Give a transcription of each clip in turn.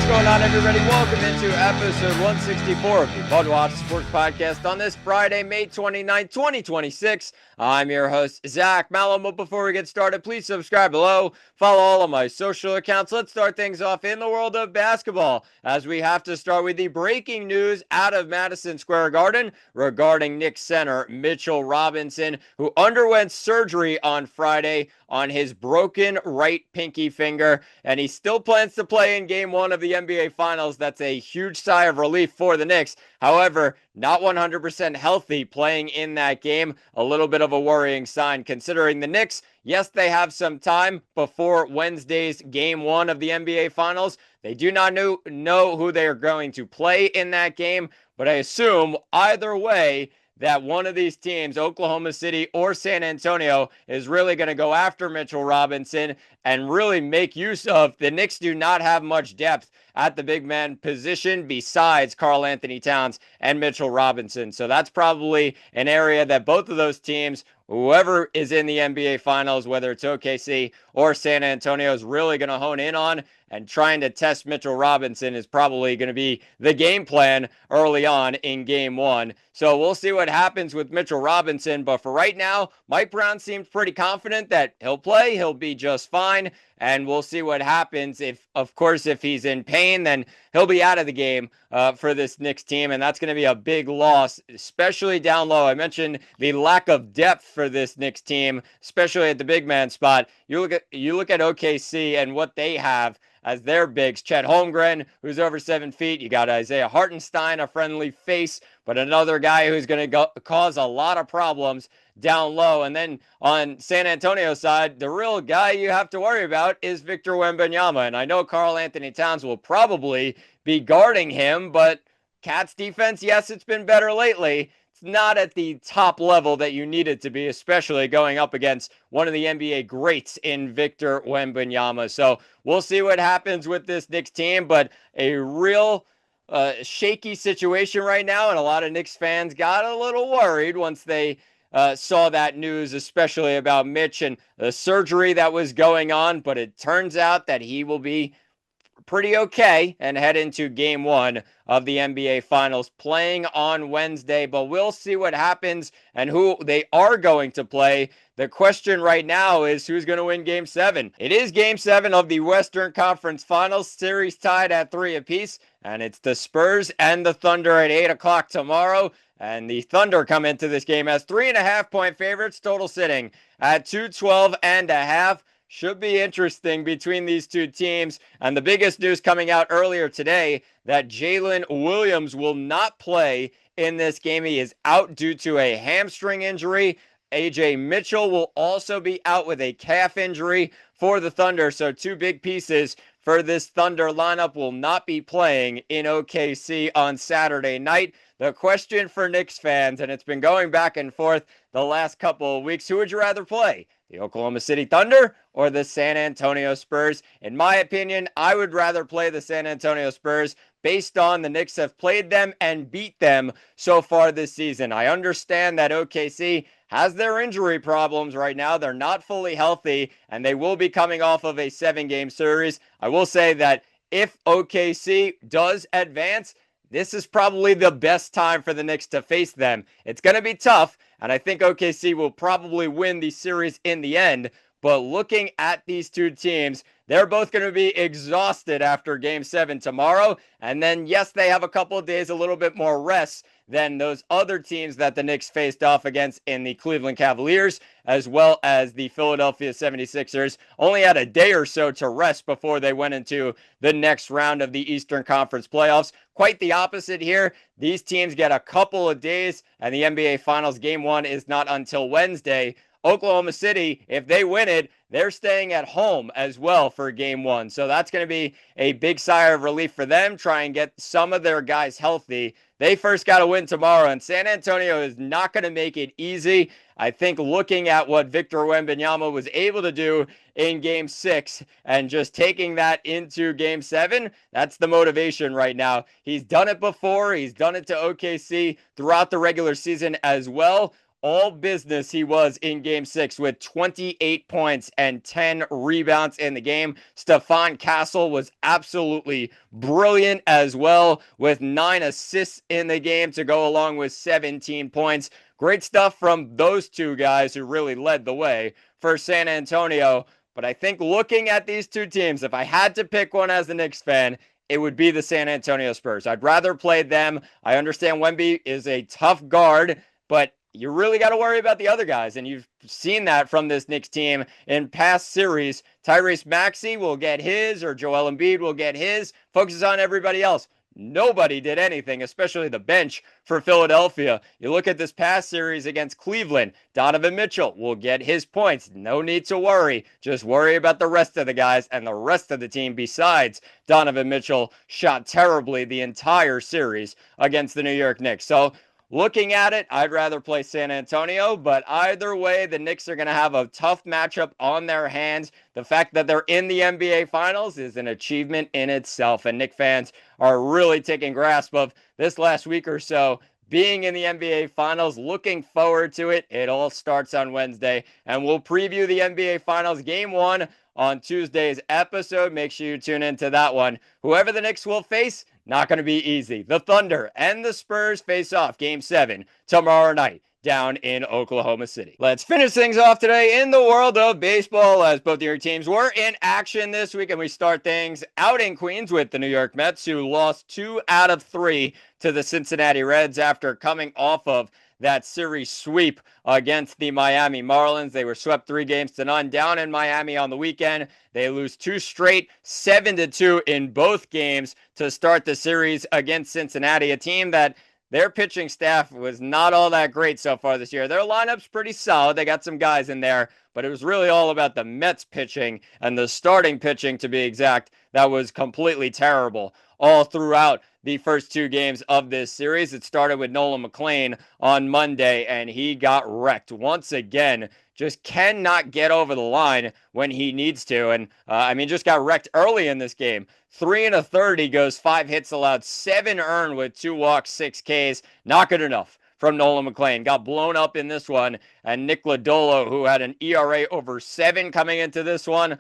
What's going on, everybody? Welcome into episode 164 of the MudWatch Sports Podcast on this Friday, May 29th, 2026. I'm your host, Zach Malum. But before we get started, please subscribe below. Follow all of my social accounts. Let's start things off in the world of basketball, as we have to start with the breaking news out of Madison Square Garden regarding Knicks center Mitchell Robinson, who underwent surgery on Friday on his broken right pinky finger, and he still plans to play in Game 1 of the NBA Finals. That's a huge sigh of relief for the Knicks. However, not 100% healthy playing in that game. A little bit of a worrying sign considering the Knicks, yes, they have some time before Wednesday's Game 1 of the NBA Finals. They do not know who they are going to play in that game, but I assume either way that one of these teams, Oklahoma City or San Antonio, is really going to go after Mitchell Robinson and really make use of. The Knicks do not have much depth at the big man position besides Karl Anthony Towns and Mitchell Robinson. So that's probably an area that both of those teams, whoever is in the NBA Finals, whether it's OKC or San Antonio, is really going to hone in on, and trying to test Mitchell Robinson is probably going to be the game plan early on in Game 1. So we'll see what happens with Mitchell Robinson. But for right now, Mike Brown seems pretty confident that he'll play. He'll be just fine. And we'll see what happens. If he's in pain, then he'll be out of the game for this Knicks team. And that's going to be a big loss, especially down low. I mentioned the lack of depth for this Knicks team, especially at the big man spot. You look at OKC and what they have as their bigs. Chet Holmgren, who's over 7 feet. You got Isaiah Hartenstein, a friendly face, but another guy who's going to cause a lot of problems down low. And then on San Antonio's side, the real guy you have to worry about is Victor Wembanyama. And I know Karl Anthony Towns will probably be guarding him, but Cat's defense, yes, it's been better lately. Not at the top level that you need it to be, especially going up against one of the NBA greats in Victor Wembanyama. So we'll see what happens with this Knicks team, but a real shaky situation right now, and a lot of Knicks fans got a little worried once they saw that news, especially about Mitch and the surgery that was going on, but it turns out that he will be pretty okay and head into Game 1 of the NBA Finals playing on Wednesday. But we'll see what happens and who they are going to play. The question right now is who's going to win Game 7. It is Game 7 of the Western Conference Finals, series tied at 3 apiece, and it's the Spurs and the Thunder at 8 o'clock tomorrow. And the Thunder come into this game as 3.5-point favorites, total sitting at 212.5. Should be interesting between these two teams. And the biggest news coming out earlier today, that Jalen Williams will not play in this game. He is out due to a hamstring injury. AJ Mitchell will also be out with a calf injury for the Thunder. So two big pieces for this Thunder lineup will not be playing in OKC on Saturday night. The question for Knicks fans, and it's been going back and forth the last couple of weeks, who would you rather play? The Oklahoma City Thunder or the San Antonio Spurs? In my opinion, I would rather play the San Antonio Spurs based on the Knicks have played them and beat them so far this season. I understand that OKC has their injury problems right now. They're not fully healthy, and they will be coming off of a 7-game series. I will say that if OKC does advance, this is probably the best time for the Knicks to face them. It's going to be tough, and I think OKC will probably win the series in the end. But looking at these two teams, they're both going to be exhausted after Game 7 tomorrow. And then, yes, they have a couple of days, a little bit more rest than those other teams that the Knicks faced off against in the Cleveland Cavaliers, as well as the Philadelphia 76ers. Only had a day or so to rest before they went into the next round of the Eastern Conference playoffs. Quite the opposite here. These teams get a couple of days, and the NBA Finals Game 1 is not until Wednesday. Oklahoma City, if they win it, they're staying at home as well for Game 1. So that's going to be a big sigh of relief for them, try and get some of their guys healthy. They first got to win tomorrow, and San Antonio is not going to make it easy. I think looking at what Victor Wembanyama was able to do in Game 6 and just taking that into Game 7, that's the motivation right now. He's done it before. He's done it to OKC throughout the regular season as well. all business he was in game 6 with 28 points and 10 rebounds in the game. Stephon Castle was absolutely brilliant as well with 9 assists in the game to go along with 17 points. Great stuff from those two guys who really led the way for San Antonio. But I think looking at these two teams, if I had to pick one as a Knicks fan, it would be the San Antonio Spurs. I'd rather play them. I understand Wemby is a tough guard, but you really got to worry about the other guys, and you've seen that from this Knicks team in past series. Tyrese Maxey will get his, or Joel Embiid will get his, focuses on everybody else. Nobody did anything, especially the bench for Philadelphia. You look at this past series against Cleveland, Donovan Mitchell will get his points. No need to worry. Just worry about the rest of the guys, and the rest of the team besides Donovan Mitchell shot terribly the entire series against the New York Knicks. So looking at it, I'd rather play San Antonio, but either way, the Knicks are going to have a tough matchup on their hands. The fact that they're in the NBA Finals is an achievement in itself, and Knicks fans are really taking grasp of this last week or so being in the NBA Finals, looking forward to it. It all starts on Wednesday, and we'll preview the NBA Finals Game 1 on Tuesday's episode. Make sure you tune into that one. Whoever the Knicks will face, not going to be easy. The Thunder and the Spurs face off Game 7 tomorrow night down in Oklahoma City. Let's finish things off today in the world of baseball, as both of your teams were in action this week, and we start things out in Queens with the New York Mets, who lost 2 out of 3 to the Cincinnati Reds after coming off of that series sweep against the Miami Marlins. They were swept 3-0 down in Miami on the weekend. They lose 2 straight, 7-2 in both games to start the series against Cincinnati, a team that their pitching staff was not all that great so far this year. Their lineup's pretty solid. They got some guys in there, but it was really all about the Mets pitching, and the starting pitching, to be exact, that was completely terrible all throughout the first 2 games of this series. It started with Nolan McLean on Monday, and he got wrecked once again. Just cannot get over the line when he needs to. And, just got wrecked early in this game. 3 1/3, he goes 5 hits allowed, 7 earned with 2 walks, 6 Ks. Not good enough from Nolan McLean. Got blown up in this one. And Nick Lodolo, who had an ERA over 7 coming into this one,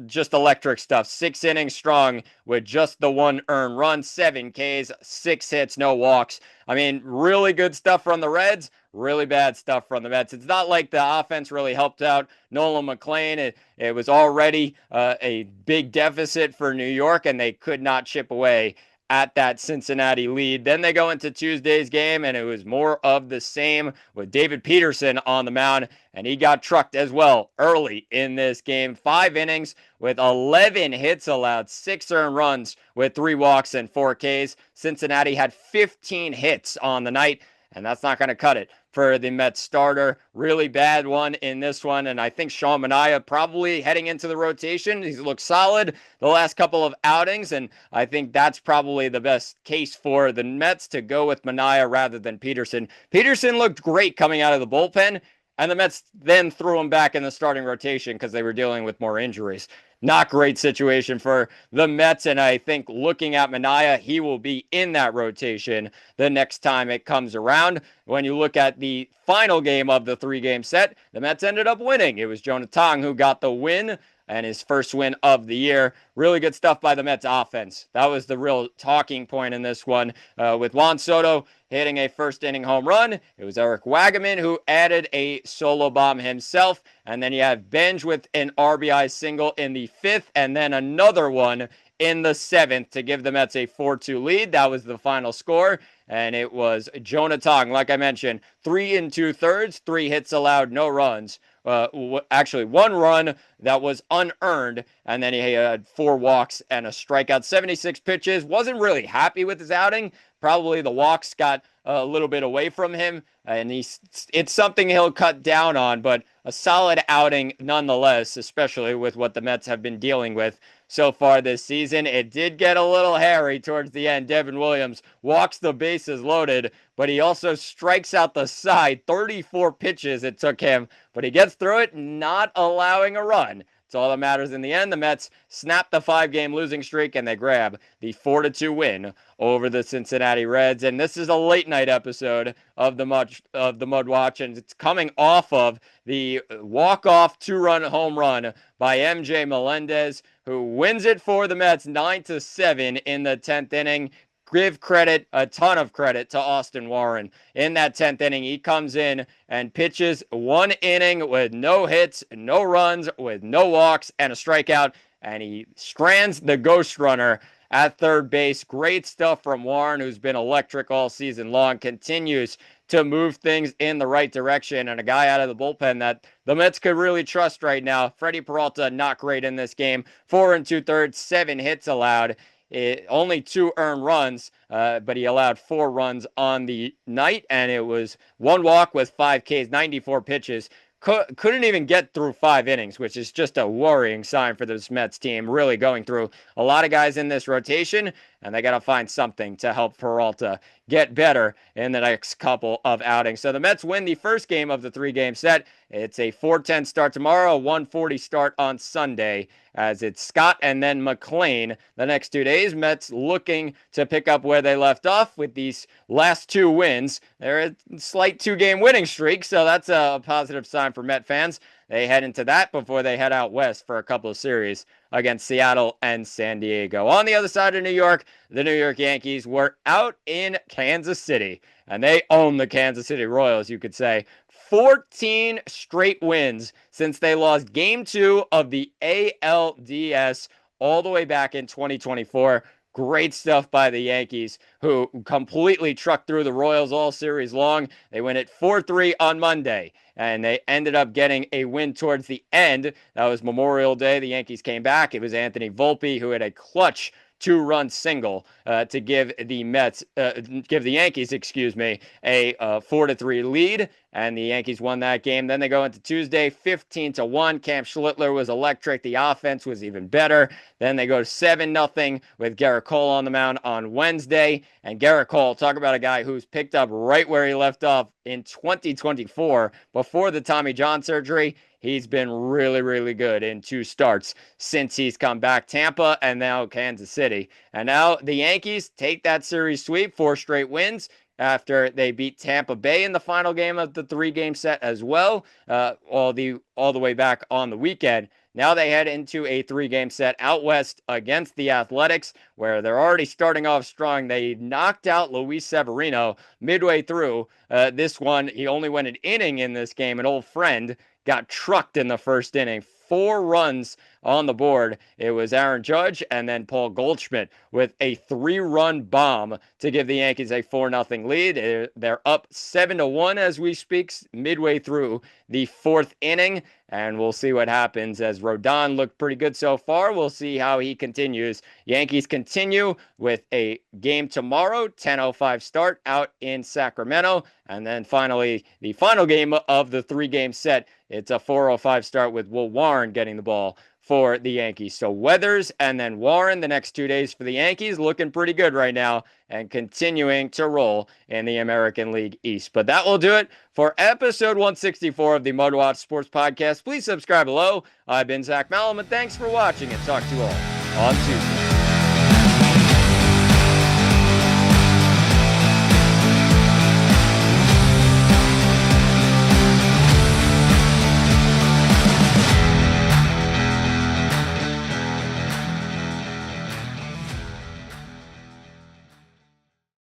just electric stuff. 6 innings strong with just the 1 earned run, 7 Ks, 6 hits, no walks. Really good stuff from the Reds, really bad stuff from the Mets. It's not like the offense really helped out Nolan McLean. It was already a big deficit for New York, and they could not chip away at that Cincinnati lead. Then they go into Tuesday's game, and it was more of the same with David Peterson on the mound, and he got trucked as well early in this game. 5 innings with 11 hits allowed, 6 earned runs with 3 walks and 4 Ks. Cincinnati had 15 hits on the night, and that's not going to cut it for the Mets starter. Really bad one in this one, and I think Sean Manaea probably heading into the rotation. He's looked solid the last couple of outings, and I think that's probably the best case for the Mets to go with Manaea rather than Peterson. Peterson looked great coming out of the bullpen, and the Mets then threw him back in the starting rotation because they were dealing with more injuries. Not great situation for the Mets, and I think looking at Manaea, he will be in that rotation the next time it comes around. When you look at the final game of the 3-game set, the Mets ended up winning. It was Jonah Tong who got the win, and his first win of the year. Really good stuff by the Mets offense. That was the real talking point in this one, with Juan Soto hitting a first-inning home run. It was Eric Wagaman who added a solo bomb himself, and then you have Benj with an RBI single in the 5th, and then another one in the 7th to give the Mets a 4-2 lead. That was the final score, and it was Jonah Tong, like I mentioned, 3 2/3, 3 hits allowed, no runs. Actually, 1 run that was unearned, and then he had 4 walks and a strikeout. 76 pitches. Wasn't really happy with his outing. Probably the walks got a little bit away from him, and it's something he'll cut down on, but a solid outing nonetheless, especially with what the Mets have been dealing with so far this season. It did get a little hairy towards the end. Devin Williams walks the bases loaded, but he also strikes out the side. 34 pitches it took him, but he gets through it, not allowing a run. It's all that matters in the end. The Mets snap the 5-game losing streak, and they grab the 4-2 win over the Cincinnati Reds. And this is a late night episode of the MudWatch, and it's coming off of the walk-off 2-run home run by MJ Melendez, who wins it for the Mets 9-7 in the 10th inning. Give credit, a ton of credit, to Austin Warren. In that 10th inning, he comes in and pitches 1 inning with no hits, no runs, with no walks, and a strikeout, and he strands the ghost runner at third base. Great stuff from Warren, who's been electric all season long, continues to move things in the right direction, and a guy out of the bullpen that the Mets could really trust right now. Freddie Peralta, not great in this game. 4 2/3, 7 hits allowed. Only 2 earned runs, but he allowed 4 runs on the night, and it was 1 walk with 5 Ks, 94 pitches. Couldn't even get through 5 innings, which is just a worrying sign for this Mets team. Really going through a lot of guys in this rotation, and they got to find something to help Peralta get better in the next couple of outings. So the Mets win the first game of the 3-game set. It's a 4:10 start tomorrow, a 1:40 start on Sunday, as it's Scott and then McLean the next 2 days. Mets looking to pick up where they left off with these last 2 wins. They're a slight 2-game winning streak, so that's a positive sign for Met fans. They head into that before they head out west for a couple of series against Seattle and San Diego. On the other side of New York, the New York Yankees were out in Kansas City, and they own the Kansas City Royals, you could say. 14 straight wins since they lost Game 2 of the ALDS all the way back in 2024. Great stuff by the Yankees, who completely trucked through the Royals all series long. They win it 4-3 on Monday, and they ended up getting a win towards the end. That was Memorial Day. The Yankees came back. It was Anthony Volpe who had a clutch 2-run single to give the Yankees, a 4-3 lead, and the Yankees won that game. Then they go into Tuesday, 15-1. Cam Schlittler was electric. The offense was even better. Then they go 7-0 with Garrett Cole on the mound on Wednesday. And Garrett Cole, talk about a guy who's picked up right where he left off in 2024 before the Tommy John surgery. He's been really, really good in 2 starts since he's come back. Tampa and now Kansas City. And now the Yankees take that series sweep, 4 straight wins after they beat Tampa Bay in the final game of the 3-game set as well, all the way back on the weekend. Now they head into a 3-game set out west against the Athletics, where they're already starting off strong. They knocked out Luis Severino midway through this one. He only went an inning in this game. An old friend got trucked in the first inning. 4 runs on the board. It was Aaron Judge and then Paul Goldschmidt with a 3-run bomb to give the Yankees a 4-0 lead. They're up 7-1 as we speak, midway through the 4th inning, and we'll see what happens as Rodon looked pretty good so far. We'll see how he continues. Yankees continue with a game tomorrow, 10:05 start out in Sacramento, and then finally the final game of the 3-game set. It's a 4:05 start with Will Warren getting the ball for the Yankees. So Weathers and then Warren the next 2 days for the Yankees, looking pretty good right now and continuing to roll in the American League East. But that will do it for episode 164 of the MudWatch Sports Podcast. Please subscribe below. I've been Zach Malum, and thanks for watching, and talk to you all on Tuesday.